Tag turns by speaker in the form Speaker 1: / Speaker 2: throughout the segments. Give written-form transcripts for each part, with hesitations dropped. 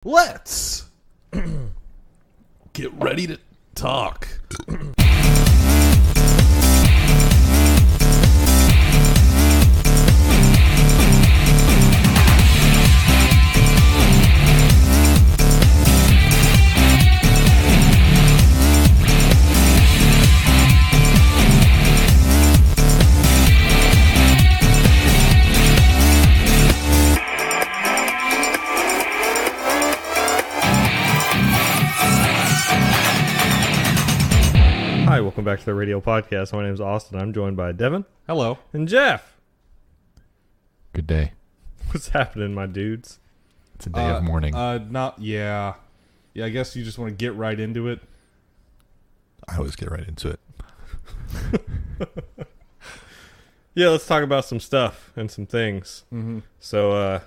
Speaker 1: Let's get ready to talk.
Speaker 2: Hi, welcome back to the Radial podcast. My name is Austin. I'm joined by Devin.
Speaker 1: Hello.
Speaker 2: And Jeff.
Speaker 3: Good day.
Speaker 2: What's happening, my dudes?
Speaker 3: It's a day of mourning.
Speaker 1: Yeah, I guess you just want to get right into it.
Speaker 3: I always get right into it.
Speaker 2: Yeah, let's talk about some stuff and some things.
Speaker 1: Mm-hmm.
Speaker 2: So,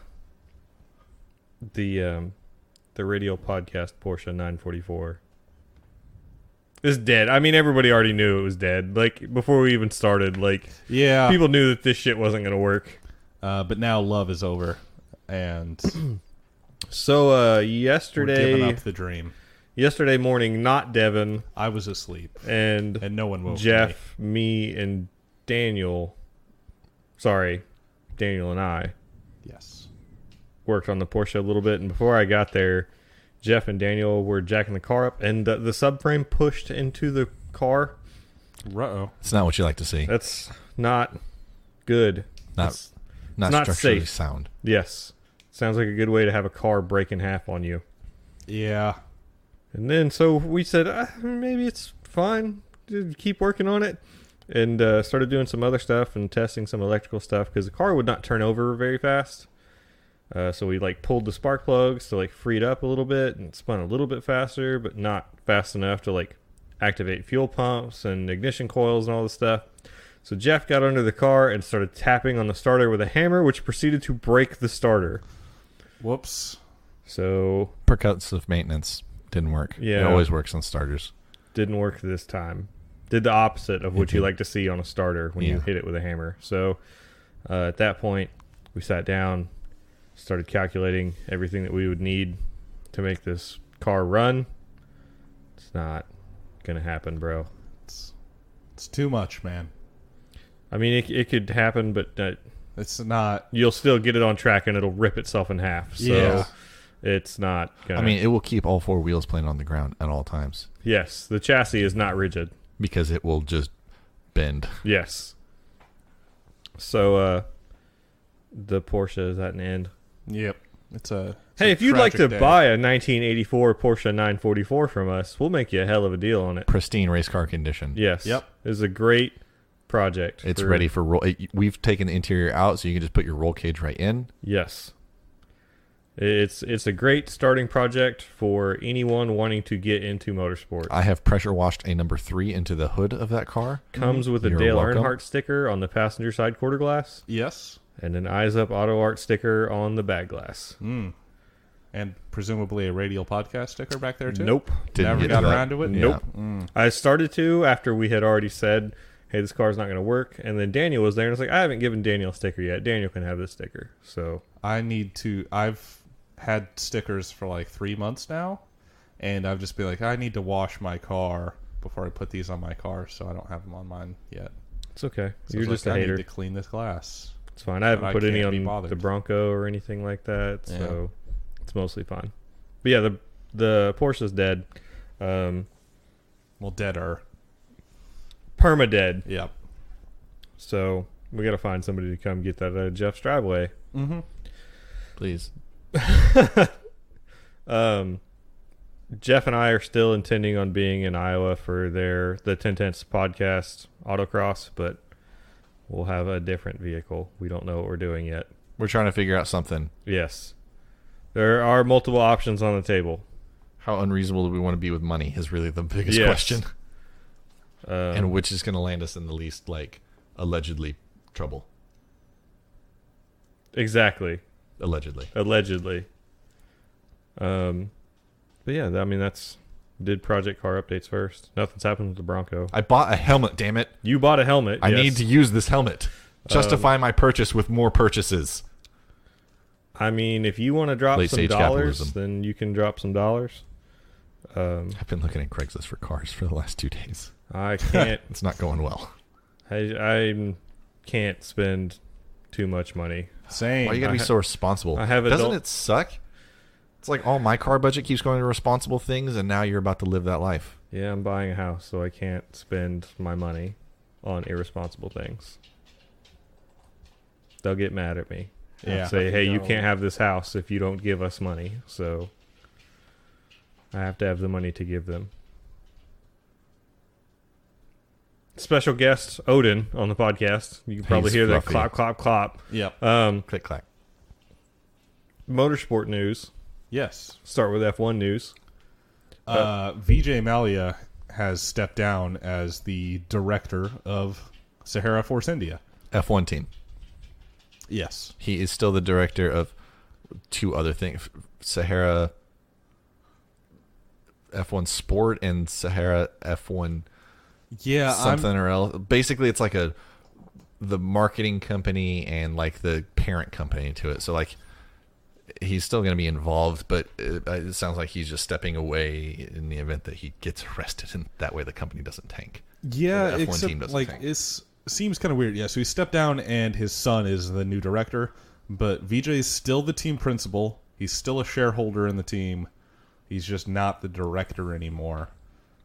Speaker 2: the Radial podcast Porsche 944 is dead. I mean, everybody already knew it was dead. Like, before we even started, like,
Speaker 1: Yeah.
Speaker 2: people knew that this shit wasn't going to work.
Speaker 1: But now love is over, and
Speaker 2: So,
Speaker 1: we're
Speaker 2: yesterday
Speaker 1: giving up the dream.
Speaker 2: yesterday morning, not Devin
Speaker 1: I was asleep,
Speaker 2: and
Speaker 1: and no one woke me.
Speaker 2: Jeff, me, and Daniel. Sorry, Daniel and I
Speaker 1: Yes.
Speaker 2: worked on the Porsche a little bit, and before I got there, Jeff and Daniel were jacking the car up, and the subframe pushed into the car.
Speaker 1: Uh-oh.
Speaker 3: It's not what you like to see.
Speaker 2: That's not good.
Speaker 3: Not
Speaker 2: not
Speaker 3: structurally
Speaker 2: safe.
Speaker 3: sound.
Speaker 2: Yes. Sounds like a good way to have a car break in half on you.
Speaker 1: Yeah.
Speaker 2: And then, so we said, maybe it's fine. Just keep working on it. And started doing some other stuff and testing some electrical stuff because the car would not turn over very fast. So we pulled the spark plugs to free it up a little bit and spun a little bit faster, but not fast enough to activate fuel pumps and ignition coils and all this stuff. So Jeff got under the car and started tapping on the starter with a hammer, which proceeded to break the starter.
Speaker 1: Whoops.
Speaker 2: So
Speaker 3: Percussive maintenance didn't work.
Speaker 2: Yeah.
Speaker 3: It always works on starters.
Speaker 2: didn't work this time. Did the opposite of what you
Speaker 3: did.
Speaker 2: like to see on a starter when you
Speaker 3: Yeah.
Speaker 2: hit it with a hammer. So at that point, we sat down, started calculating everything that we would need to make this car run. It's not going to happen, bro.
Speaker 1: It's too much, man.
Speaker 2: I mean, it could happen, but
Speaker 1: It's not.
Speaker 2: you'll still get it on track and it'll rip itself in half. So
Speaker 1: Yeah.
Speaker 2: it's not going to...
Speaker 3: I mean, it will keep all four wheels planted on the ground at all times
Speaker 2: yes, the chassis is not rigid.
Speaker 3: because it will just bend.
Speaker 2: Yes. So the Porsche is at an end.
Speaker 1: Yep. It's
Speaker 2: Hey,
Speaker 1: a
Speaker 2: if you'd like to
Speaker 1: tragic day.
Speaker 2: buy a 1984 Porsche 944 from us, we'll make you a hell of a deal on it.
Speaker 3: Pristine race car condition.
Speaker 2: Yes.
Speaker 1: Yep.
Speaker 2: It's a great project.
Speaker 3: It's ready for roll. We've taken the interior out, so you can just put your roll cage right in.
Speaker 2: Yes. It's a great starting project for anyone wanting to get into motorsports.
Speaker 3: I have pressure washed a number 3 into the hood of that car.
Speaker 2: Comes with a
Speaker 3: You're
Speaker 2: Dale
Speaker 3: welcome.
Speaker 2: Earnhardt sticker on the passenger side quarter glass
Speaker 1: Yes.
Speaker 2: and an Eyes Up Auto Art sticker on the back glass.
Speaker 1: And presumably a Radial podcast sticker back there, too?
Speaker 2: Nope.
Speaker 3: Didn't
Speaker 1: Never
Speaker 3: get
Speaker 1: got
Speaker 3: to that.
Speaker 1: around to it?
Speaker 2: Nope.
Speaker 3: Yeah.
Speaker 2: I started to after we had already said, hey, this car's not going to work. And then Daniel was there and I was like, I haven't given Daniel a sticker yet. Daniel can have this sticker. So,
Speaker 1: I need to. I've had stickers for 3 months now, and I've just been like, I need to wash my car before I put these on my car, so I don't have them on mine yet.
Speaker 2: it's okay.
Speaker 1: So
Speaker 2: You're
Speaker 1: I was
Speaker 2: just
Speaker 1: like,
Speaker 2: a
Speaker 1: I
Speaker 2: hater.
Speaker 1: need to clean this glass.
Speaker 2: It's fine. I haven't
Speaker 1: I
Speaker 2: put any
Speaker 1: can't be
Speaker 2: on
Speaker 1: bothered.
Speaker 2: the Bronco or anything like that.
Speaker 1: Yeah.
Speaker 2: So, it's mostly fine. But yeah, the Porsche's dead.
Speaker 1: Well, deader.
Speaker 2: Perma-dead.
Speaker 1: Yep.
Speaker 2: So, we got to find somebody to come get that out of Jeff's driveway.
Speaker 1: Mm-hmm.
Speaker 3: Please.
Speaker 2: Jeff and I are still intending on being in Iowa for the 10 Tenths podcast autocross, but we'll have a different vehicle. We don't know what we're doing yet.
Speaker 3: We're trying to figure out something.
Speaker 2: Yes. There are multiple options on the table.
Speaker 3: How unreasonable do we want to be with money is really the biggest
Speaker 2: Yes.
Speaker 3: question. And which is going to land us in the least, allegedly, trouble.
Speaker 2: Exactly.
Speaker 3: Allegedly.
Speaker 2: But yeah, I mean, did project car updates first. Nothing's happened with the Bronco.
Speaker 3: I bought a helmet, damn it.
Speaker 2: You bought a helmet.
Speaker 3: I
Speaker 2: yes.
Speaker 3: need to use this helmet. Justify my purchase with more purchases.
Speaker 2: I mean, if you want to drop some
Speaker 3: Late-stage
Speaker 2: dollars,
Speaker 3: capitalism.
Speaker 2: then you can drop some dollars.
Speaker 3: I've been looking at Craigslist for cars for the last 2 days.
Speaker 2: I can't.
Speaker 3: It's not going well.
Speaker 2: I can't spend too much money.
Speaker 1: Same.
Speaker 3: Why you gotta be so responsible?
Speaker 2: I have
Speaker 3: Doesn't
Speaker 2: adult-
Speaker 3: it suck? It's like all my car budget keeps going to responsible things, and now you're about to live that life.
Speaker 2: Yeah, I'm buying a house, so I can't spend my money on irresponsible things. They'll get mad at me.
Speaker 1: Yeah.
Speaker 2: Say, hey, you can't have this house if you don't give us money. So I have to have the money to give them. Special guest Odin on the podcast. You can probably
Speaker 3: He's
Speaker 2: hear that
Speaker 3: fluffy.
Speaker 2: clap, clap, clap.
Speaker 1: Yep.
Speaker 3: Click clack.
Speaker 2: Motorsport news.
Speaker 1: Yes.
Speaker 2: Start with F1 news.
Speaker 1: Vijay Mallya has stepped down as the director of Sahara Force India.
Speaker 3: F1 team.
Speaker 1: Yes.
Speaker 3: He is still the director of 2 other things: Sahara F1 Sport and Sahara F1
Speaker 1: Yeah.
Speaker 3: something or else. Basically, it's like the marketing company and like the parent company to it. So like, he's still going to be involved, but it sounds like he's just stepping away in the event that he gets arrested, and that way the company doesn't tank.
Speaker 1: Yeah,
Speaker 3: The F1
Speaker 1: except
Speaker 3: team doesn't
Speaker 1: like
Speaker 3: tank.
Speaker 1: it seems kind of weird. Yeah, so he stepped down, and his son is the new director. But Vijay is still the team principal. He's still a shareholder in the team. He's just not the director anymore.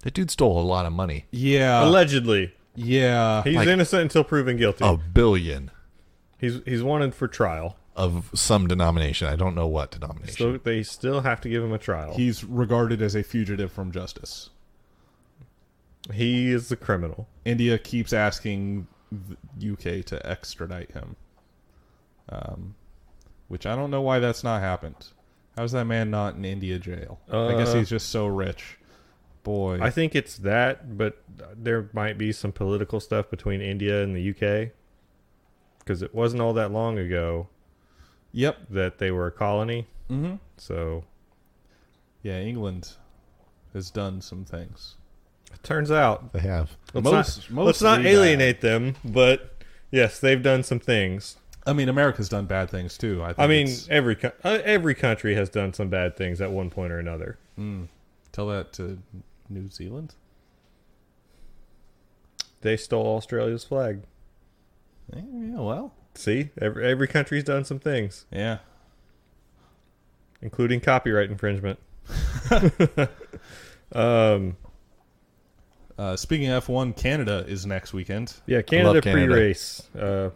Speaker 3: The dude stole a lot of money.
Speaker 1: Yeah,
Speaker 2: Allegedly.
Speaker 1: yeah.
Speaker 2: He's
Speaker 3: like-
Speaker 2: innocent until proven guilty.
Speaker 3: $1 billion
Speaker 2: He's wanted for trial.
Speaker 3: of some denomination. I don't know what denomination.
Speaker 2: So they still have to give him a trial.
Speaker 1: He's regarded as a fugitive from justice.
Speaker 2: He is the criminal.
Speaker 1: India keeps asking the UK to extradite him, which I don't know why that's not happened. How's that man not in India jail? I guess he's just so rich. Boy,
Speaker 2: I think it's that, but there might be some political stuff between India and the UK. Because it wasn't all that long ago
Speaker 1: yep.
Speaker 2: that they were a colony.
Speaker 1: Mm-hmm.
Speaker 2: So
Speaker 3: Yeah,
Speaker 1: England has done some things.
Speaker 2: it turns out,
Speaker 3: they have.
Speaker 2: let's
Speaker 1: Mostly
Speaker 2: not
Speaker 1: bad.
Speaker 2: alienate them, but yes, they've done some things.
Speaker 1: I mean, America's done bad things too. I
Speaker 2: I
Speaker 1: think
Speaker 2: mean, every country has done some bad things at one point or another.
Speaker 1: tell that to New Zealand.
Speaker 2: They stole Australia's flag.
Speaker 1: Yeah, well,
Speaker 2: See, every country's done some things,
Speaker 1: yeah.
Speaker 2: including copyright infringement.
Speaker 1: Speaking of F1, Canada is next weekend.
Speaker 2: Yeah, Canada
Speaker 3: Canada.
Speaker 2: pre-race,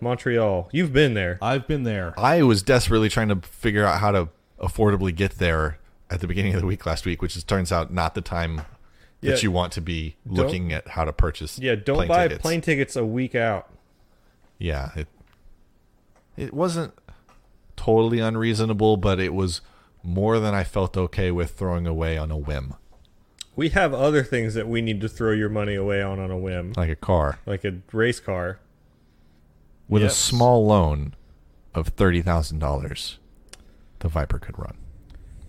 Speaker 2: Montreal. You've been there.
Speaker 1: I've been there.
Speaker 3: I was desperately trying to figure out how to affordably get there at the beginning of the week last week, which is, turns out not the time
Speaker 2: Yeah.
Speaker 3: that you want to be looking at how to purchase.
Speaker 2: Yeah, don't
Speaker 3: plane
Speaker 2: buy
Speaker 3: tickets.
Speaker 2: plane tickets a week out.
Speaker 3: Yeah, it wasn't totally unreasonable, but it was more than I felt okay with throwing away on a whim,
Speaker 2: We have other things that we need to throw your money away on a whim,
Speaker 3: like a car
Speaker 2: like a race car.
Speaker 3: with
Speaker 1: Yes.
Speaker 3: a small loan of $30,000. The Viper could run.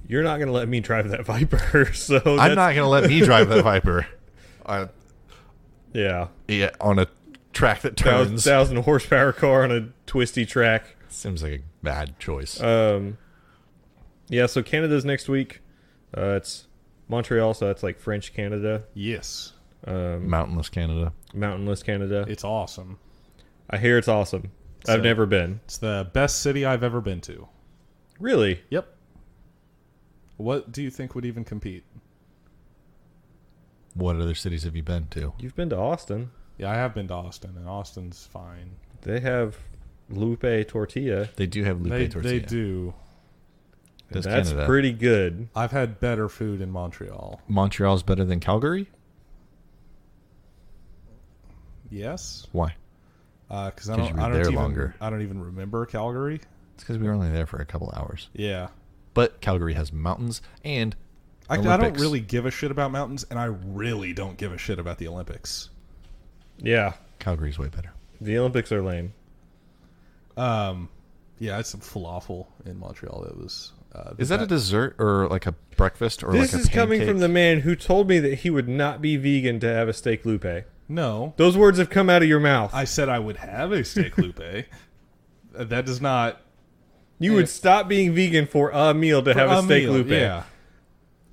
Speaker 2: You're not going to let me drive that Viper, so
Speaker 3: I'm not going to let me drive that Viper
Speaker 2: Yeah,
Speaker 3: on a track that turns.
Speaker 2: 1,000 horsepower car on a twisty track.
Speaker 3: Seems like a bad choice.
Speaker 2: Yeah, so Canada's next week. It's Montreal, so that's like French Canada,
Speaker 1: Yes,
Speaker 3: Mountainless Canada.
Speaker 2: mountainless Canada.
Speaker 1: it's awesome.
Speaker 2: I hear it's awesome.
Speaker 1: So-
Speaker 2: I've never been.
Speaker 1: It's the best city I've ever been to.
Speaker 2: Really?
Speaker 1: Yep. What do you think would even compete?
Speaker 3: What other cities have you been to?
Speaker 2: You've been to Austin.
Speaker 1: Yeah, I have been to Austin, and Austin's fine.
Speaker 2: They have Lupe tortilla.
Speaker 3: They do have Lupe
Speaker 1: They
Speaker 3: tortilla.
Speaker 1: do.
Speaker 3: Does
Speaker 2: That's
Speaker 3: Canada.
Speaker 2: pretty good.
Speaker 1: I've had better food in Montreal.
Speaker 3: Montreal's better than Calgary?
Speaker 1: Yes,
Speaker 3: Why?
Speaker 1: because
Speaker 3: 'Cause you were there longer.
Speaker 1: I don't even remember Calgary.
Speaker 3: It's because we were only there for a couple hours.
Speaker 1: Yeah,
Speaker 3: But Calgary has mountains and
Speaker 1: I don't
Speaker 3: Olympics.
Speaker 1: really give a shit about mountains, and I really don't give a shit about the Olympics.
Speaker 2: Yeah,
Speaker 3: Calgary's way better.
Speaker 2: the Olympics are lame.
Speaker 1: Yeah, I had some falafel in Montreal. That was.
Speaker 3: Is that a dessert or like a breakfast or
Speaker 2: This
Speaker 3: like a
Speaker 2: is coming
Speaker 3: pancake?
Speaker 2: from the man who told me that he would not be vegan to have a steak lupe.
Speaker 1: No,
Speaker 2: Those words have come out of your mouth.
Speaker 1: I said I would have a steak lupe. That does not.
Speaker 2: You would stop being vegan for a meal to have a steak lupe.
Speaker 1: Yeah.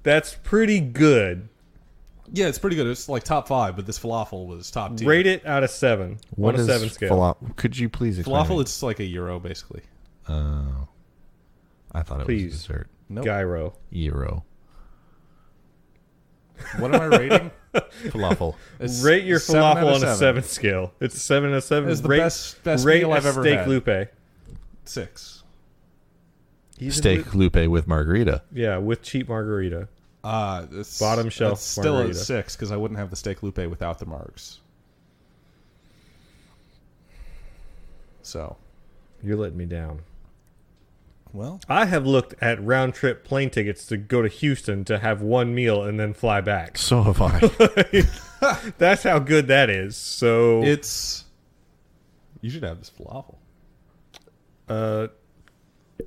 Speaker 2: That's pretty good.
Speaker 1: Yeah, it's pretty good. It's like top 5, but this falafel was top tier.
Speaker 2: Rate it out of 7
Speaker 3: What
Speaker 2: on a
Speaker 3: is
Speaker 2: 7 scale.
Speaker 3: Could you please explain?
Speaker 1: Falafel,
Speaker 3: it?
Speaker 1: it's like a euro, basically.
Speaker 3: Oh. I thought it
Speaker 2: Please.
Speaker 3: was dessert.
Speaker 1: Nope.
Speaker 2: Gyro.
Speaker 3: Euro.
Speaker 1: What am I rating?
Speaker 3: Falafel.
Speaker 1: It's
Speaker 2: Rate your
Speaker 1: 7 out
Speaker 2: falafel
Speaker 1: of
Speaker 2: on a 7 scale. It's a 7 out of 7.
Speaker 1: It's the
Speaker 2: rate,
Speaker 1: best
Speaker 2: rate
Speaker 1: meal I've
Speaker 2: a
Speaker 1: ever
Speaker 2: steak
Speaker 1: had.
Speaker 2: lupe.
Speaker 1: 6.
Speaker 2: Even
Speaker 3: Steak lupe with margarita.
Speaker 2: Yeah, with cheap margarita.
Speaker 1: It's,
Speaker 2: Bottom shelf
Speaker 1: it's still
Speaker 2: margarita.
Speaker 1: at 6 because I wouldn't have the steak lupe without the margs. So,
Speaker 2: You're letting me down.
Speaker 1: well,
Speaker 2: I have looked at round trip plane tickets to go to Houston to have one meal and then fly back.
Speaker 3: So have I.
Speaker 2: That's how good that is. So
Speaker 1: it's you should have this falafel.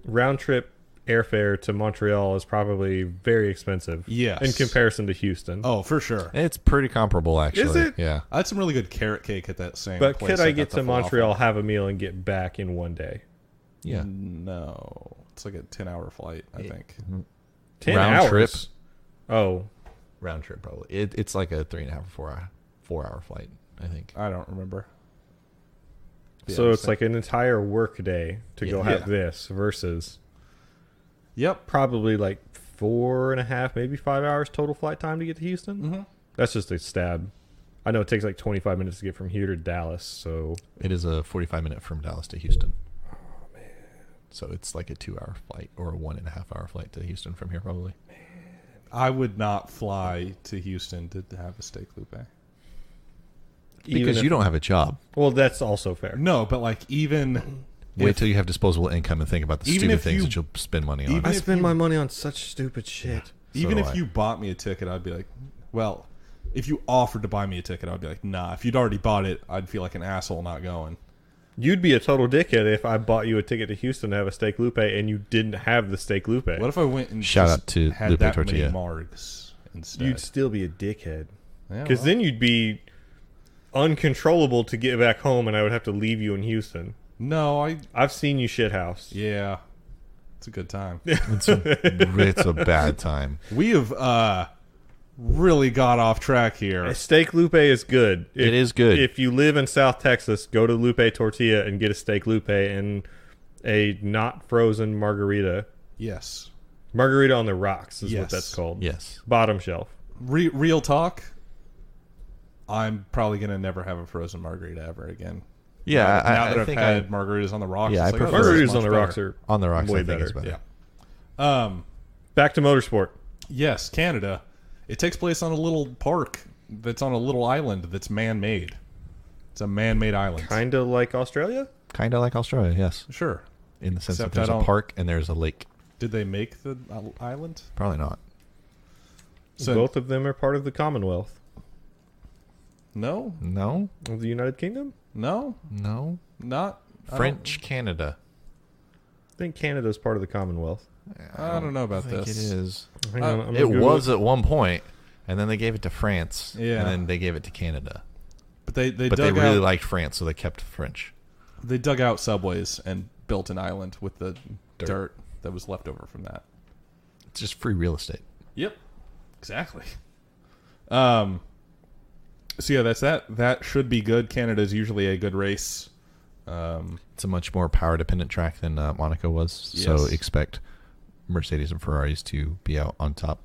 Speaker 2: round trip airfare to Montreal is probably very expensive.
Speaker 1: Yes.
Speaker 2: In comparison to Houston.
Speaker 1: Oh, for sure.
Speaker 3: It's pretty comparable, actually.
Speaker 2: Is it?
Speaker 3: Yeah.
Speaker 1: I had some really good carrot cake at that same
Speaker 2: But
Speaker 1: place.
Speaker 2: could I
Speaker 1: got
Speaker 2: get
Speaker 1: the
Speaker 2: to
Speaker 1: falafel.
Speaker 2: Montreal, have a meal, and get back in one day?
Speaker 3: Yeah.
Speaker 1: No, it's like a 10-hour flight, I think.
Speaker 2: 10
Speaker 3: Round
Speaker 2: hours?
Speaker 3: trip?
Speaker 2: Oh.
Speaker 3: Round trip, probably. It's like a 3.5 or 4 hour flight, I think.
Speaker 1: I don't remember. Yeah,
Speaker 2: So it's like an entire work day to go
Speaker 3: Yeah.
Speaker 2: have
Speaker 1: Yeah.
Speaker 2: this versus
Speaker 1: Yep.
Speaker 2: probably like 4.5, maybe 5 hours total flight time to get to Houston.
Speaker 1: Mm-hmm.
Speaker 2: That's just a stab. I know it takes like 25 minutes to get from here to Dallas, so
Speaker 3: It is a 45-minute from Dallas to Houston. Oh, man. So it's like a 2-hour flight or a 1.5-hour flight to Houston from here, probably.
Speaker 1: I would not fly to Houston to have a steak lupe.
Speaker 3: Because you don't have a job.
Speaker 2: Well, that's also fair.
Speaker 1: No, but like even
Speaker 3: Wait till you have disposable income and think about the
Speaker 1: Even
Speaker 3: stupid
Speaker 1: if
Speaker 3: things
Speaker 1: you-
Speaker 3: that you'll spend money on.
Speaker 1: even
Speaker 2: I
Speaker 1: if
Speaker 2: spend
Speaker 1: you-
Speaker 2: my money on such stupid shit.
Speaker 1: even
Speaker 3: do
Speaker 1: if
Speaker 3: I.
Speaker 1: you bought me a ticket, I'd be like, well, if you offered to buy me a ticket, I'd be like, nah. If you'd already bought it, I'd feel like an asshole not going.
Speaker 2: You'd be a total dickhead if I bought you a ticket to Houston to have a steak lupe and you didn't have the steak lupe.
Speaker 1: What if I went and
Speaker 3: Shout
Speaker 1: just
Speaker 3: out to
Speaker 1: had
Speaker 3: Lupe
Speaker 1: that
Speaker 3: Tortilla.
Speaker 1: many margs instead?
Speaker 2: You'd still be a dickhead.
Speaker 1: Yeah,
Speaker 2: Because
Speaker 1: well,
Speaker 2: then you'd be uncontrollable to get back home and I would have to leave you in Houston.
Speaker 1: no,
Speaker 2: I've seen you shithouse.
Speaker 1: yeah, it's a good time.
Speaker 3: It's a bad time.
Speaker 1: We have really got off track here.
Speaker 2: A steak lupe is good.
Speaker 3: It is good.
Speaker 2: If you live in South Texas, go to Lupe Tortilla and get a steak lupe and a not frozen margarita.
Speaker 1: Yes.
Speaker 2: Margarita on the rocks is what
Speaker 1: Yes.
Speaker 2: that's called.
Speaker 3: Yes.
Speaker 2: Bottom shelf.
Speaker 1: Real talk. I'm probably gonna never have a frozen margarita ever again.
Speaker 3: Yeah,
Speaker 1: now that
Speaker 3: I
Speaker 1: I've
Speaker 3: think
Speaker 1: had margaritas on the rocks,
Speaker 3: Yeah,
Speaker 1: it's
Speaker 3: I
Speaker 1: like, oh,
Speaker 3: prefer-
Speaker 1: this is
Speaker 2: Margaritas on the
Speaker 1: much
Speaker 2: rocks
Speaker 1: better.
Speaker 2: are
Speaker 3: on the rocks,
Speaker 2: way
Speaker 3: I think
Speaker 2: better.
Speaker 3: is better.
Speaker 1: Yeah.
Speaker 2: Back to motorsport.
Speaker 1: Yes, Canada. It takes place on a little park that's on a little island that's man-made. It's a man-made island.
Speaker 2: Kind of like Australia?
Speaker 3: Kind of like Australia, yes.
Speaker 1: Sure.
Speaker 3: In the sense
Speaker 1: Except
Speaker 3: that there's
Speaker 1: I
Speaker 3: a
Speaker 1: don't-
Speaker 3: park and there's a lake.
Speaker 1: Did they make the island?
Speaker 3: Probably not.
Speaker 1: So
Speaker 2: Both of them are part of the Commonwealth
Speaker 1: no,
Speaker 3: No?
Speaker 2: of the United Kingdom.
Speaker 3: No?
Speaker 1: not
Speaker 3: French Canada.
Speaker 2: I think Canada's part of the Commonwealth.
Speaker 1: I don't know about
Speaker 3: I think
Speaker 1: this.
Speaker 3: it is.
Speaker 2: Hang on, I'm gonna
Speaker 3: It
Speaker 2: Google
Speaker 3: was at one point, and then they gave it to France,
Speaker 1: Yeah.
Speaker 3: and then they gave it to Canada.
Speaker 1: But they
Speaker 3: But they
Speaker 1: dug
Speaker 3: really
Speaker 1: out
Speaker 3: liked France, so they kept French.
Speaker 1: they dug out subways and built an island with the
Speaker 3: Dirt.
Speaker 1: dirt that was left over from that.
Speaker 3: It's just free real estate.
Speaker 1: Yep. Exactly. So yeah, that's that. That should be good. Canada's usually a good race.
Speaker 3: It's a much more power dependent track than Monaco was, so
Speaker 1: Yes.
Speaker 3: expect Mercedes and Ferraris to be out on top.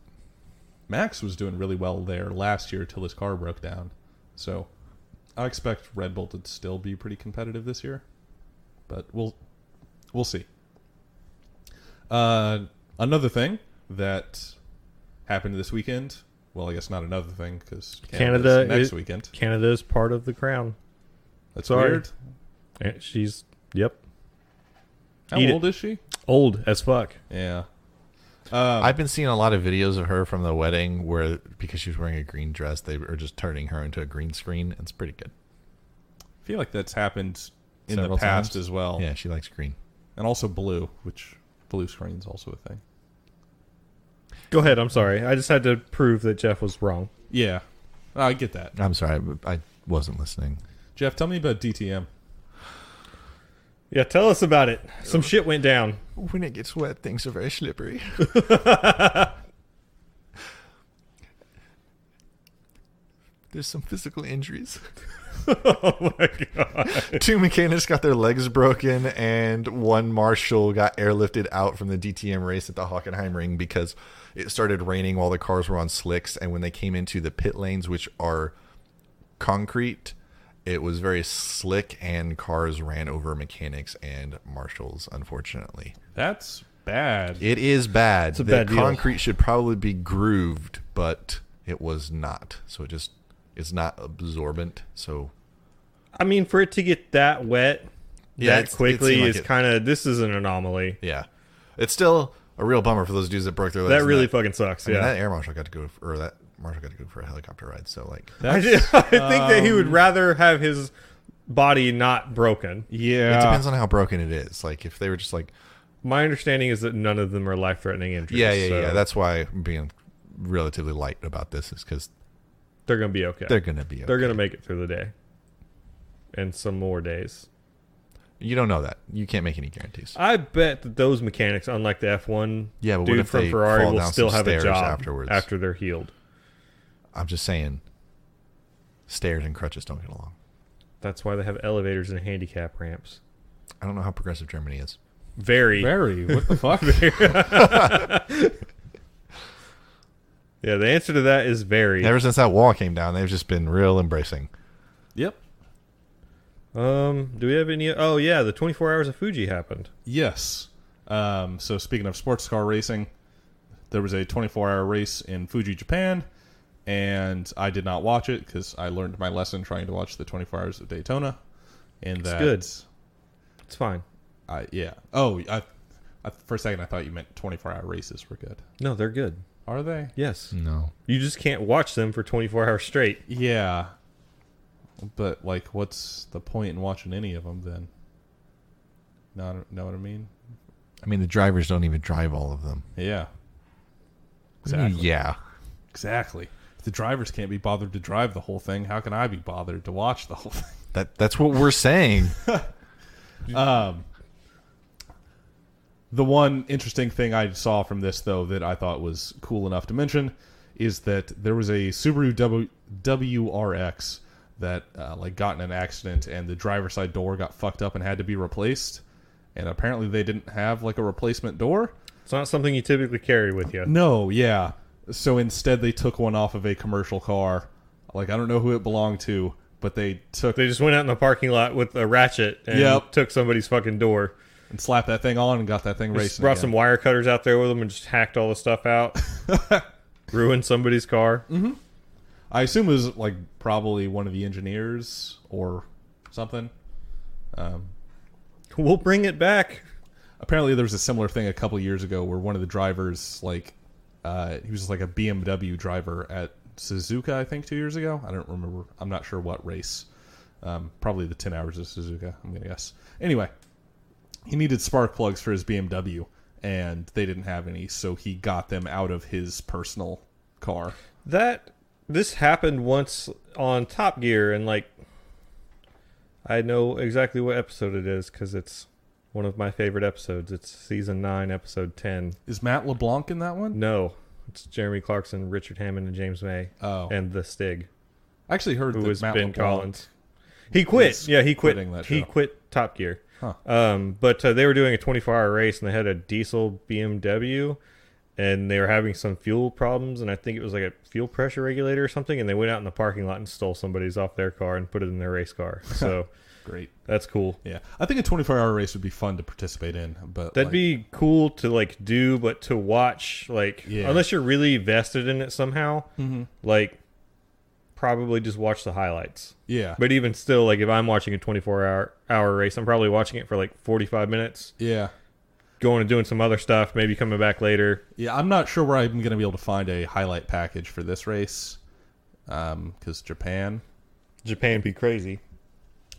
Speaker 1: Max was doing really well there last year till his car broke down. So I expect Red Bull to still be pretty competitive this year. But we'll see. Another thing that happened this weekend. Well, I guess not another thing because
Speaker 2: Canada
Speaker 1: next
Speaker 2: is-
Speaker 1: weekend.
Speaker 2: Canada is part of the crown.
Speaker 1: That's
Speaker 2: sorry.
Speaker 1: weird.
Speaker 2: She's, yep,
Speaker 1: How
Speaker 2: Eat it.
Speaker 1: old is she?
Speaker 2: old as fuck.
Speaker 1: Yeah.
Speaker 3: I've been seeing a lot of videos of her from the wedding where, because she was wearing a green dress, they were just turning her into a green screen. It's pretty good.
Speaker 1: I feel like that's happened in
Speaker 3: Several
Speaker 1: the past
Speaker 3: times.
Speaker 1: as well.
Speaker 3: Yeah, she likes green.
Speaker 1: And also blue, which blue screen's also a thing.
Speaker 2: Go ahead. I'm sorry. I just had to prove that Jeff was wrong.
Speaker 1: Yeah. I get that.
Speaker 3: I'm sorry, I wasn't listening.
Speaker 1: Jeff, tell me about DTM.
Speaker 2: Yeah, tell us about it. Some shit went down.
Speaker 3: When it gets wet, things are very slippery. There's some physical injuries.
Speaker 2: Oh my god.
Speaker 3: 2 mechanics got their legs broken, and 1 marshal got airlifted out from the DTM race at the Hockenheim Ring because it started raining while the cars were on slicks, and when they came into the pit lanes, which are concrete, it was very slick, and cars ran over mechanics and marshals, unfortunately.
Speaker 1: That's bad.
Speaker 3: It is bad.
Speaker 2: It's a
Speaker 3: The
Speaker 2: bad deal.
Speaker 3: concrete should probably be grooved, but it was not. So it's not absorbent. So
Speaker 2: I mean, for it to get that wet that
Speaker 3: it
Speaker 2: quickly
Speaker 3: seemed like
Speaker 2: is
Speaker 3: it.
Speaker 2: kind of, this is an anomaly.
Speaker 3: Yeah, it's still a real bummer for those dudes that broke their legs.
Speaker 2: That
Speaker 3: and
Speaker 2: really fucking sucks.
Speaker 3: I mean,
Speaker 2: Yeah.
Speaker 3: that air marshal got to go, or that marshal got to go for a helicopter ride. So like,
Speaker 2: I think that he would rather have his body not broken.
Speaker 1: Yeah.
Speaker 3: it depends on how broken it is. Like if they were just like,
Speaker 2: My understanding is that none of them are life-threatening injuries.
Speaker 3: yeah.
Speaker 2: so
Speaker 3: That's why I'm being relatively light about this, is because
Speaker 2: they're going to be okay.
Speaker 3: they're gonna be. Okay.
Speaker 2: They're going to make it through the day. And some more days.
Speaker 3: You don't know that. You can't make any guarantees.
Speaker 2: I bet that those mechanics, unlike the F1
Speaker 3: Yeah, but what
Speaker 2: dude
Speaker 3: if
Speaker 2: from
Speaker 3: they
Speaker 2: Ferrari,
Speaker 3: fall
Speaker 2: will
Speaker 3: down
Speaker 2: still
Speaker 3: some
Speaker 2: have a
Speaker 3: stairs
Speaker 2: job
Speaker 3: afterwards?
Speaker 2: after they're healed.
Speaker 3: I'm just saying, stairs and crutches don't get along.
Speaker 2: That's why they have elevators and handicap ramps.
Speaker 3: I don't know how progressive Germany is.
Speaker 2: Very.
Speaker 1: Very. What the fuck?
Speaker 2: Yeah, the answer to that is very.
Speaker 3: Ever since that wall came down, they've just been real embracing.
Speaker 1: Yep.
Speaker 2: Do we have any? Oh yeah, the 24 Hours of Fuji happened.
Speaker 1: Yes. So speaking of sports car racing, there was a 24-hour race in Fuji, Japan, and I did not watch it because I learned my lesson trying to watch the 24 Hours of Daytona. And
Speaker 2: It's
Speaker 1: that,
Speaker 2: good. It's fine.
Speaker 1: Yeah. Oh, for a second I thought you meant 24-hour races were good.
Speaker 2: No, they're good.
Speaker 1: Are they?
Speaker 2: Yes.
Speaker 3: No.
Speaker 2: You just can't watch them for 24 hours straight.
Speaker 1: Yeah. But like, what's the point in watching any of them then? Know what I mean?
Speaker 3: I mean, the drivers don't even drive all of them.
Speaker 1: Yeah. Exactly.
Speaker 3: Yeah.
Speaker 1: Exactly. If the drivers can't be bothered to drive the whole thing, how can I be bothered to watch the whole thing?
Speaker 3: That's what we're saying.
Speaker 1: The one interesting thing I saw from this, though, that I thought was cool enough to mention is that there was a Subaru WRX that like got in an accident, and the driver's side door got fucked up and had to be replaced. And apparently they didn't have like a replacement door.
Speaker 2: It's not something you typically carry with you.
Speaker 1: No, yeah. So instead they took one off of a commercial car. Like, I don't know who it belonged to, but they
Speaker 2: They just went out in the parking lot with a ratchet and
Speaker 1: Yep.
Speaker 2: took somebody's fucking door.
Speaker 1: and slapped that thing on and got that thing
Speaker 2: Just
Speaker 1: racing
Speaker 2: brought
Speaker 1: again.
Speaker 2: some wire cutters out there with them and just hacked all the stuff out. Ruined somebody's car.
Speaker 1: I assume it was like probably one of the engineers or something.
Speaker 2: We'll bring it back.
Speaker 1: Apparently there was a similar thing a couple years ago where one of the drivers, like, he was like a BMW driver at Suzuka, I think 2 years ago. I don't remember. I'm not sure what race. Probably the 10 hours of Suzuka, I'm going to guess. Anyway, he needed spark plugs for his BMW, and they didn't have any, so he got them out of his personal car.
Speaker 2: This happened once on Top Gear, and like, I know exactly what episode it is because it's one of my favorite episodes. It's season 9, episode 10.
Speaker 1: Is Matt LeBlanc in that one?
Speaker 2: No, it's Jeremy Clarkson, Richard Hammond, and James May,
Speaker 1: Oh.
Speaker 2: and the Stig,
Speaker 1: I actually heard
Speaker 2: who
Speaker 1: that
Speaker 2: was
Speaker 1: Matt
Speaker 2: Ben
Speaker 1: LeBlanc
Speaker 2: Collins. He quit.
Speaker 1: is
Speaker 2: Yeah, he quit.
Speaker 1: quitting that
Speaker 2: He
Speaker 1: show.
Speaker 2: quit Top Gear.
Speaker 1: Huh.
Speaker 2: But they were doing a 24-hour race, and they had a diesel BMW, and they were having some fuel problems, and I think it was like a fuel pressure regulator or something, and they went out in the parking lot and stole somebody's off their car and put it in their race car. So
Speaker 1: Great.
Speaker 2: that's cool.
Speaker 1: Yeah. I think a 24-hour race would be fun to participate in, but
Speaker 2: That'd
Speaker 1: like,
Speaker 2: be cool to like do, but to watch, like,
Speaker 1: Yeah.
Speaker 2: unless you're really vested in it somehow,
Speaker 1: Mm-hmm.
Speaker 2: like, probably just watch the highlights.
Speaker 1: Yeah.
Speaker 2: But even still, like, if I'm watching a 24-hour race, I'm probably watching it for like 45 minutes,
Speaker 1: Yeah.
Speaker 2: going and doing some other stuff, maybe coming back later.
Speaker 1: Yeah, I'm not sure where I'm going to be able to find a highlight package for this race, because Japan.
Speaker 2: Japan be crazy.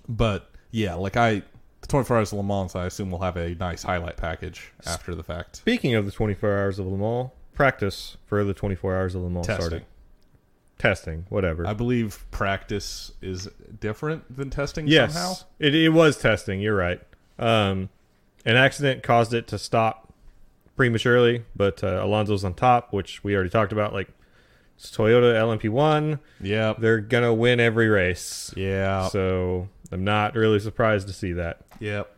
Speaker 1: But yeah, like the 24 Hours of Le Mans, I assume will have a nice highlight package after the fact.
Speaker 2: Speaking of the 24 Hours of Le Mans, practice for the 24 Hours of Le Mans started. Testing, whatever.
Speaker 1: I believe practice is different than testing
Speaker 2: yes,
Speaker 1: somehow.
Speaker 2: it was testing. You're right. An accident caused it to stop prematurely, but Alonso's on top, which we already talked about. Like, it's Toyota LMP1.
Speaker 1: Yep.
Speaker 2: They're going to win every race.
Speaker 1: Yeah.
Speaker 2: So I'm not really surprised to see that.
Speaker 1: Yep.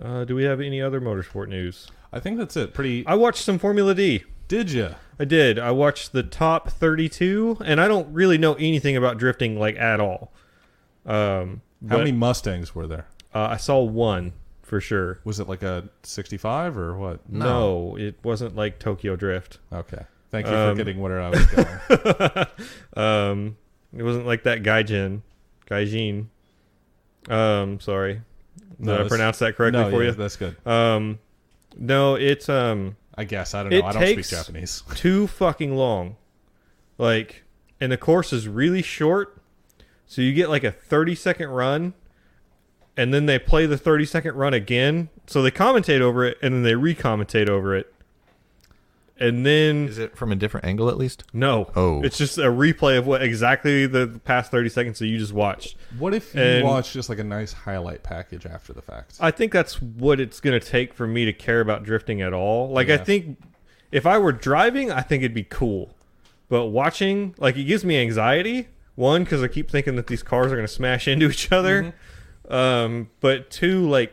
Speaker 2: Do we have any other motorsport news?
Speaker 1: I think that's it. Pretty.
Speaker 2: I watched some Formula D.
Speaker 1: Did you?
Speaker 2: I did. I watched the top 32, and I don't really know anything about drifting like at all.
Speaker 1: How many Mustangs were there?
Speaker 2: I saw one for sure.
Speaker 1: Was it like a 65 or what?
Speaker 2: No, it wasn't like Tokyo Drift.
Speaker 1: Okay. Thank you for getting where I was going.
Speaker 2: It wasn't like that Gaijin. Sorry. Did I pronounce that correctly for you?
Speaker 1: That's good.
Speaker 2: No, it's
Speaker 1: I guess I don't know. I don't speak Japanese.
Speaker 2: Too fucking long. Like, and the course is really short, so you get like a 30-second run, and then they play the 30-second run again. So they commentate over it, and then they re-commentate over it. And then...
Speaker 3: Is it from a different angle at least?
Speaker 2: No.
Speaker 3: Oh.
Speaker 2: It's just a replay of what exactly the past 30 seconds that you just watched.
Speaker 1: What if you watch just like a nice highlight package after the fact?
Speaker 2: I think that's what it's going to take for me to care about drifting at all. Like, I think if I were driving, I think it'd be cool. But watching, like, it gives me anxiety. One, because I keep thinking that these cars are going to smash into each other. Mm-hmm. But two, like,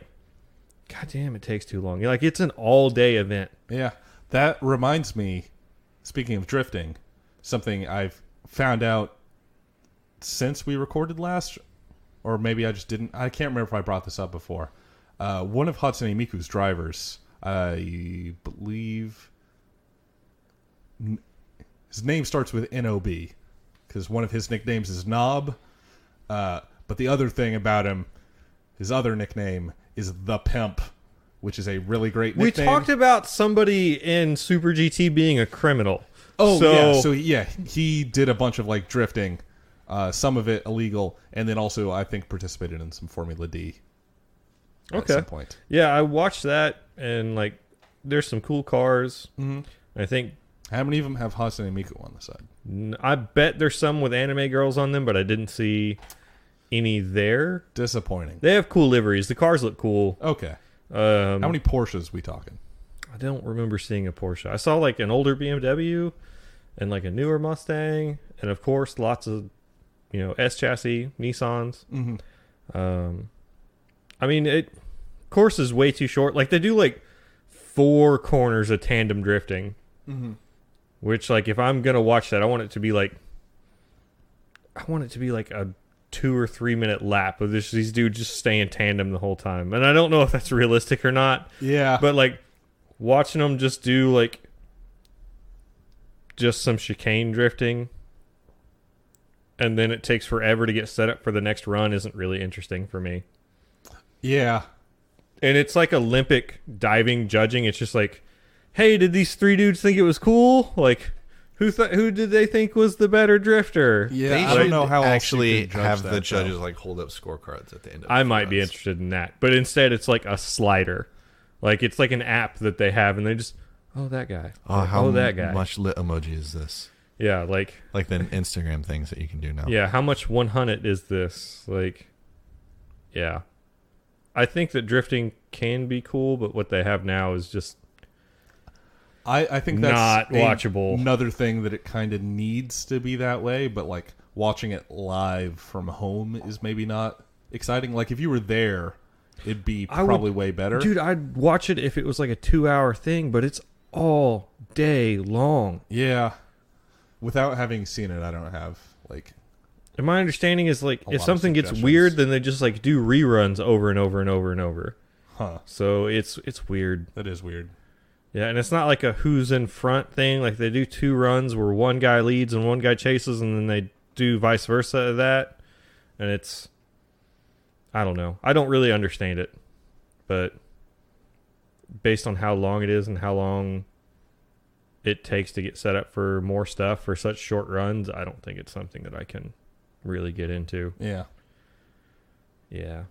Speaker 2: goddamn, it takes too long. Like, it's an all-day event.
Speaker 1: Yeah. That reminds me, speaking of drifting, something I've found out since we recorded last, or maybe I just didn't. I can't remember if I brought this up before. One of Hatsune Miku's drivers, I believe, his name starts with N-O-B, because one of his nicknames is Knob. But the other thing about him, his other nickname is The Pimp, which is a really great nickname.
Speaker 2: We talked about somebody in Super GT being a criminal.
Speaker 1: Oh, yeah. So, yeah, he did a bunch of, like, drifting, some of it illegal, and then also, I think, participated in some Formula D at some point.
Speaker 2: Yeah, I watched that, and, like, there's some cool cars.
Speaker 1: Mm-hmm.
Speaker 2: I think...
Speaker 1: How many of them have Hatsune Miku on the side?
Speaker 2: I bet there's some with anime girls on them, but I didn't see any there.
Speaker 1: Disappointing.
Speaker 2: They have cool liveries. The cars look cool.
Speaker 1: Okay. How many Porsches we talking?
Speaker 2: I don't remember seeing a Porsche. I saw like an older BMW and like a newer Mustang, and of course lots of S chassis Nissans.
Speaker 1: Mm-hmm.
Speaker 2: I mean, course is way too short. Like they do like 4 corners of tandem drifting,
Speaker 1: mm-hmm.
Speaker 2: which like if I'm gonna watch that, I want it to be like a 2 or 3 minute lap of these dudes just stay in tandem the whole time. And I don't know if that's realistic or not.
Speaker 1: Yeah.
Speaker 2: But like watching them just do like just some chicane drifting and then it takes forever to get set up for the next run isn't really interesting for me.
Speaker 1: Yeah.
Speaker 2: And it's like Olympic diving judging. It's just like, hey, did these 3 dudes think it was cool? Like, who did they think was the better drifter?
Speaker 1: Yeah, I don't know how
Speaker 3: actually
Speaker 1: else you
Speaker 3: have
Speaker 1: that,
Speaker 3: the judges
Speaker 1: though.
Speaker 3: like hold up scorecards at the end of
Speaker 2: I
Speaker 3: the
Speaker 2: might be
Speaker 3: runs.
Speaker 2: interested in that. But instead, it's like a slider. Like, it's like an app that they have, and they just, oh, that guy.
Speaker 3: How
Speaker 2: that guy.
Speaker 3: much lit emoji is this?
Speaker 2: Yeah, like
Speaker 3: the Instagram things that you can do now.
Speaker 2: Yeah, how much 100 is this? Like, yeah. I think that drifting can be cool, but what they have now is just
Speaker 1: I think that's
Speaker 2: not watchable.
Speaker 1: Another thing that it kind of needs to be that way, but like watching it live from home is maybe not exciting. Like if you were there, it'd be probably way better.
Speaker 2: Dude, I'd watch it if it was like a 2-hour thing, but it's all day long.
Speaker 1: Yeah. Without having seen it, I don't have like...
Speaker 2: And my understanding is like if something gets
Speaker 1: suggestions.
Speaker 2: weird, then they just like do reruns over and over and over and over.
Speaker 1: Huh.
Speaker 2: So it's weird.
Speaker 1: That is weird.
Speaker 2: Yeah, and it's not like a who's in front thing. Like they do 2 runs where one guy leads and one guy chases, and then they do vice versa of that. And it's, I don't know. I don't really understand it, but based on how long it is and how long it takes to get set up for more stuff for such short runs, I don't think it's something that I can really get into.
Speaker 1: Yeah.
Speaker 2: Yeah.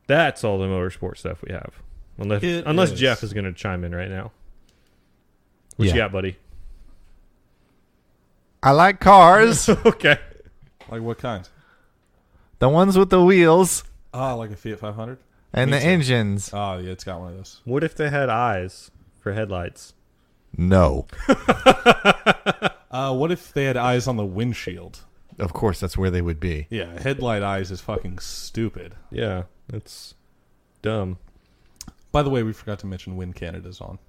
Speaker 2: That's all the motorsport stuff we have. Unless Jeff is going to chime in right now. What you got, buddy?
Speaker 3: I like cars.
Speaker 2: Okay.
Speaker 1: Like what kind?
Speaker 3: The ones with the wheels.
Speaker 1: Oh, like a Fiat 500?
Speaker 3: And
Speaker 1: Me
Speaker 3: the
Speaker 1: too.
Speaker 3: engines.
Speaker 1: Oh, yeah, it's got one of those.
Speaker 2: What if they had eyes for headlights?
Speaker 3: No.
Speaker 1: What if they had eyes on the windshield?
Speaker 3: Of course, that's where they would be.
Speaker 1: Yeah, headlight eyes is fucking stupid.
Speaker 2: Yeah, it's dumb.
Speaker 1: By the way, we forgot to mention when Canada's on.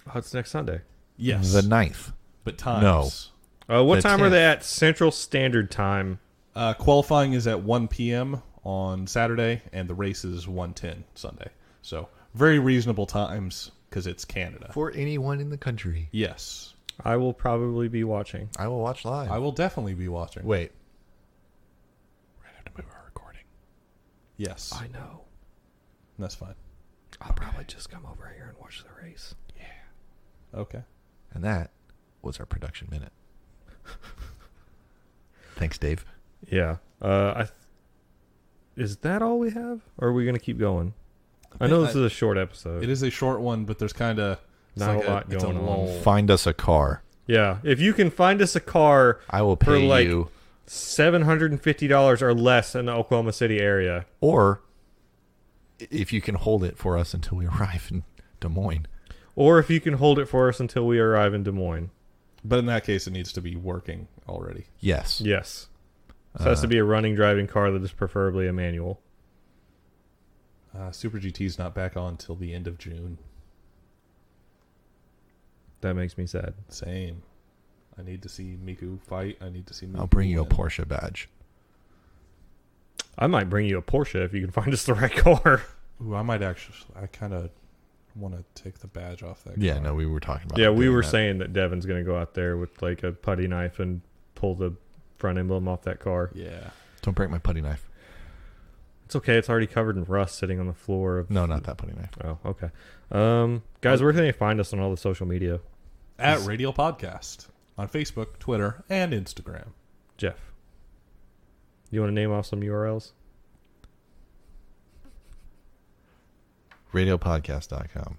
Speaker 2: Oh, it's next Sunday.
Speaker 1: Yes.
Speaker 3: The 9th.
Speaker 1: But times.
Speaker 2: What
Speaker 3: The
Speaker 2: time are
Speaker 3: 10th.
Speaker 2: they at Central Standard Time?
Speaker 1: Qualifying is at 1 p.m. on Saturday, and the race is 1:10 Sunday. So, very reasonable times because it's Canada.
Speaker 3: For anyone in the country.
Speaker 1: Yes.
Speaker 2: I will probably be watching.
Speaker 3: I will watch live.
Speaker 1: I will definitely be watching.
Speaker 3: Wait.
Speaker 1: We're going to have to move our recording. Yes.
Speaker 2: I know.
Speaker 1: That's fine.
Speaker 2: I'll probably just come over here and watch the race.
Speaker 1: Okay.
Speaker 3: And that was our production minute. Thanks, Dave.
Speaker 2: Yeah. Is that all we have? Or are we going to keep going? I know this is a short episode.
Speaker 1: It is a short one, but there's kind of
Speaker 2: Not a lot going on.
Speaker 1: lull.
Speaker 3: Find us a car.
Speaker 2: Yeah. If you can find us a car
Speaker 3: I will
Speaker 2: for
Speaker 3: pay
Speaker 2: like
Speaker 3: you.
Speaker 2: $750 or less in the Oklahoma City area.
Speaker 3: Or if you can hold it for us until we arrive in Des Moines.
Speaker 2: Or if you can hold it for us until we arrive in Des Moines.
Speaker 1: But in that case, it needs to be working already.
Speaker 3: Yes.
Speaker 2: Yes. So it has to be a running, driving car that is preferably a manual.
Speaker 1: Super GT's not back on till the end of June.
Speaker 2: That makes me sad.
Speaker 1: Same. I need to see Miku fight. I need to see Miku
Speaker 3: I'll bring you a
Speaker 1: win.
Speaker 3: Porsche badge.
Speaker 2: I might bring you a Porsche if you can find us the right car.
Speaker 1: Ooh, I might actually. I kind of want to take the badge off that.
Speaker 3: Yeah,
Speaker 1: car.
Speaker 3: no, we were talking about
Speaker 2: Yeah, we
Speaker 3: doing
Speaker 2: were
Speaker 3: that.
Speaker 2: saying that Devin's going to go out there with like a putty knife and pull the front emblem off that car.
Speaker 1: Yeah.
Speaker 3: Don't break my putty knife.
Speaker 2: It's okay. It's already covered in rust sitting on the floor. Of...
Speaker 3: No, not that putty knife.
Speaker 2: Oh, okay. Guys, where can they find us on all the social media?
Speaker 1: At Radial Podcast on Facebook, Twitter, and Instagram.
Speaker 2: Jeff, you want to name off some URLs?
Speaker 3: Radiopodcast.com.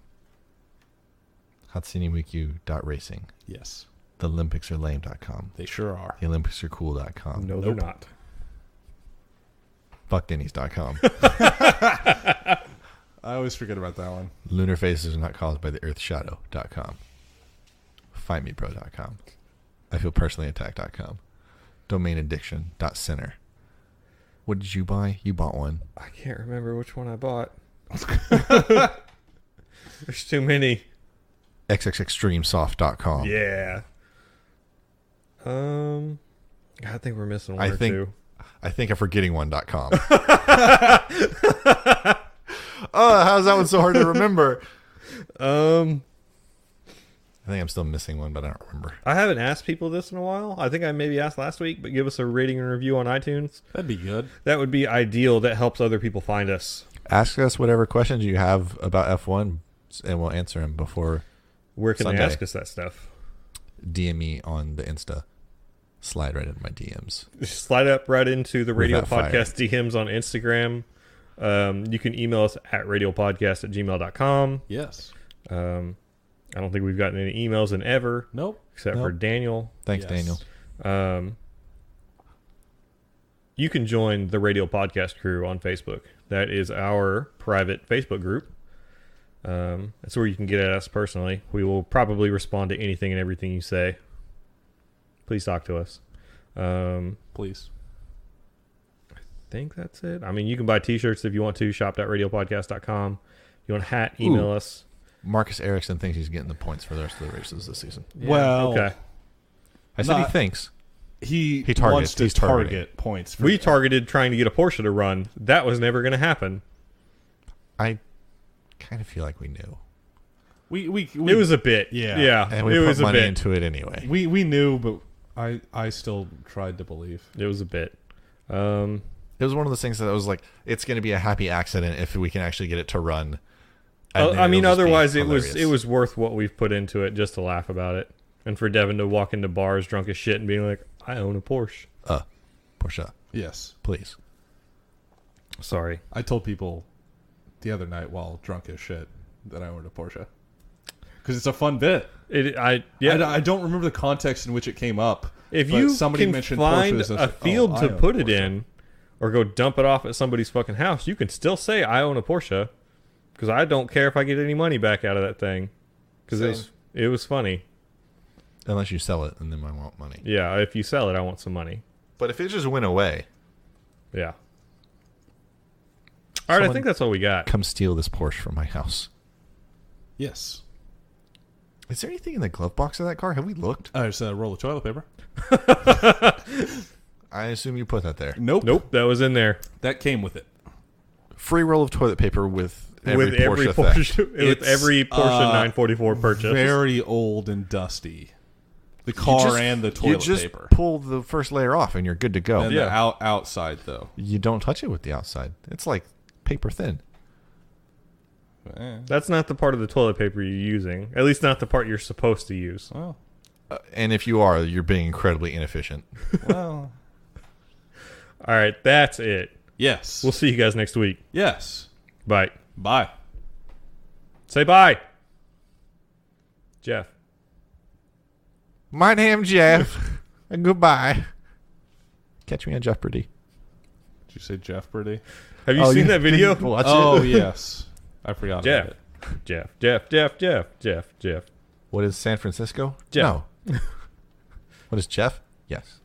Speaker 3: HatsuneWiku.racing.
Speaker 1: Yes,
Speaker 3: TheOlympicsAreLame.com.
Speaker 1: they sure are.
Speaker 3: TheOlympicsAreCool.com.
Speaker 2: No, they're not.
Speaker 3: FuckDenny's.com.
Speaker 1: I always forget about that one.
Speaker 3: Lunar phases are not caused by the Earth's shadow.com. FindMePro.com. I feel personally attacked.com. DomainAddiction.center. What did you buy? You bought one.
Speaker 2: I can't remember which one I bought. There's too many.
Speaker 3: XXExtremeSoft.com.
Speaker 2: Yeah. I think we're missing one
Speaker 3: I
Speaker 2: or
Speaker 3: think-
Speaker 2: two.
Speaker 3: I think I'm forgetting one.com. Oh, how's that one so hard to remember?
Speaker 2: Um,
Speaker 3: I think I'm still missing one, but I don't remember.
Speaker 2: I haven't asked people this in a while. I think I maybe asked last week, but give us a rating and review on iTunes.
Speaker 1: That'd be good.
Speaker 2: That would be ideal. That helps other people find us.
Speaker 3: Ask us whatever questions you have about F1, and we'll answer them before.
Speaker 2: Where can
Speaker 3: Sunday.
Speaker 2: they ask us that stuff?
Speaker 3: DM me on the Insta. Slide right into my DMs.
Speaker 2: Just slide up right into the
Speaker 3: With
Speaker 2: Radio
Speaker 3: that fire.
Speaker 2: Podcast DMs on Instagram. You can email us at radiopodcast@gmail.com.
Speaker 1: Yes.
Speaker 2: I don't think we've gotten any emails in ever,
Speaker 1: Nope.
Speaker 2: except for
Speaker 3: Nope.
Speaker 2: Daniel.
Speaker 3: Thanks,
Speaker 1: Yes.
Speaker 3: Daniel.
Speaker 2: You can join the Radio Podcast crew on Facebook. That is our private Facebook group. That's where you can get at us personally. We will probably respond to anything and everything you say. Please talk to us.
Speaker 1: Please.
Speaker 2: I think that's it. I mean, you can buy t-shirts if you want to. Shop.radiopodcast.com. If you want a hat, email us.
Speaker 3: Marcus Erickson thinks he's getting the points for the rest of the races this season.
Speaker 1: Well,
Speaker 2: Okay.
Speaker 3: I said he
Speaker 1: Not-
Speaker 3: thinks.
Speaker 1: he
Speaker 3: targets.
Speaker 1: wants to
Speaker 3: He's targeting.
Speaker 1: target points. For
Speaker 2: We targeted trying to get a Porsche to run. That was never going to happen.
Speaker 3: I kind of feel like we knew.
Speaker 1: We
Speaker 2: It was a bit.
Speaker 1: Yeah.
Speaker 2: Yeah.
Speaker 3: And we
Speaker 2: it
Speaker 3: put
Speaker 2: was a
Speaker 3: money
Speaker 2: bit.
Speaker 3: into it anyway.
Speaker 1: we knew, but I still tried to believe.
Speaker 2: It was a bit.
Speaker 3: It was one of those things that was like, it's going to be a happy accident if we can actually get it to run. And then
Speaker 2: I mean,
Speaker 3: it'll just be
Speaker 2: otherwise
Speaker 3: hilarious.
Speaker 2: it was worth what we've put into it just to laugh about it. And for Devin to walk into bars drunk as shit and being like, I own a Porsche.
Speaker 3: Porsche,
Speaker 1: Yes.
Speaker 3: please.
Speaker 2: Sorry.
Speaker 1: I told people the other night while drunk as shit that I owned a Porsche. Because it's a fun bit. I don't remember the context in which it came up.
Speaker 2: If
Speaker 1: but
Speaker 2: you
Speaker 1: somebody
Speaker 2: can
Speaker 1: mentioned
Speaker 2: find
Speaker 1: Porsches, I was
Speaker 2: a
Speaker 1: like,
Speaker 2: field
Speaker 1: I
Speaker 2: to
Speaker 1: own a
Speaker 2: put it
Speaker 1: Porsche.
Speaker 2: in, or go dump it off at somebody's fucking house, you can still say I own a Porsche, because I don't care if I get any money back out of that thing, because it was funny.
Speaker 3: Unless you sell it, and then I want money.
Speaker 2: Yeah, if you sell it, I want some money.
Speaker 3: But if it just went away,
Speaker 2: yeah. All right, I think that's all we got.
Speaker 3: come steal this Porsche from my house.
Speaker 1: Yes.
Speaker 3: Is there anything in the glove box of that car? Have we looked?
Speaker 1: There's a roll of toilet paper.
Speaker 3: I assume you put that there.
Speaker 2: Nope, that was in there.
Speaker 1: That came with it.
Speaker 3: Free roll of toilet paper with every Porsche theft.
Speaker 2: With every Porsche 944 purchase.
Speaker 1: Very old and dusty. The car and the toilet paper.
Speaker 3: Pull the first layer off and you're good to go.
Speaker 1: And the outside, though.
Speaker 3: You don't touch it with the outside. It's like paper thin.
Speaker 2: That's not the part of the toilet paper you're using. At least not the part you're supposed to use.
Speaker 1: Well,
Speaker 3: and if you are, you're being incredibly inefficient.
Speaker 1: well.
Speaker 2: All right, that's it.
Speaker 1: Yes.
Speaker 2: We'll see you guys next week.
Speaker 1: Yes.
Speaker 2: Bye.
Speaker 1: Bye.
Speaker 2: Say bye. Jeff.
Speaker 3: My name's Jeff. And goodbye. Catch me on Jeopardy.
Speaker 1: Did you say Jeff Brady?
Speaker 2: Have you seen that video?
Speaker 3: Watch
Speaker 1: Oh,
Speaker 3: it.
Speaker 1: yes. I forgot about it.
Speaker 2: Jeff.
Speaker 3: What is San Francisco?
Speaker 2: Jeff.
Speaker 3: No. What is Jeff? Yes.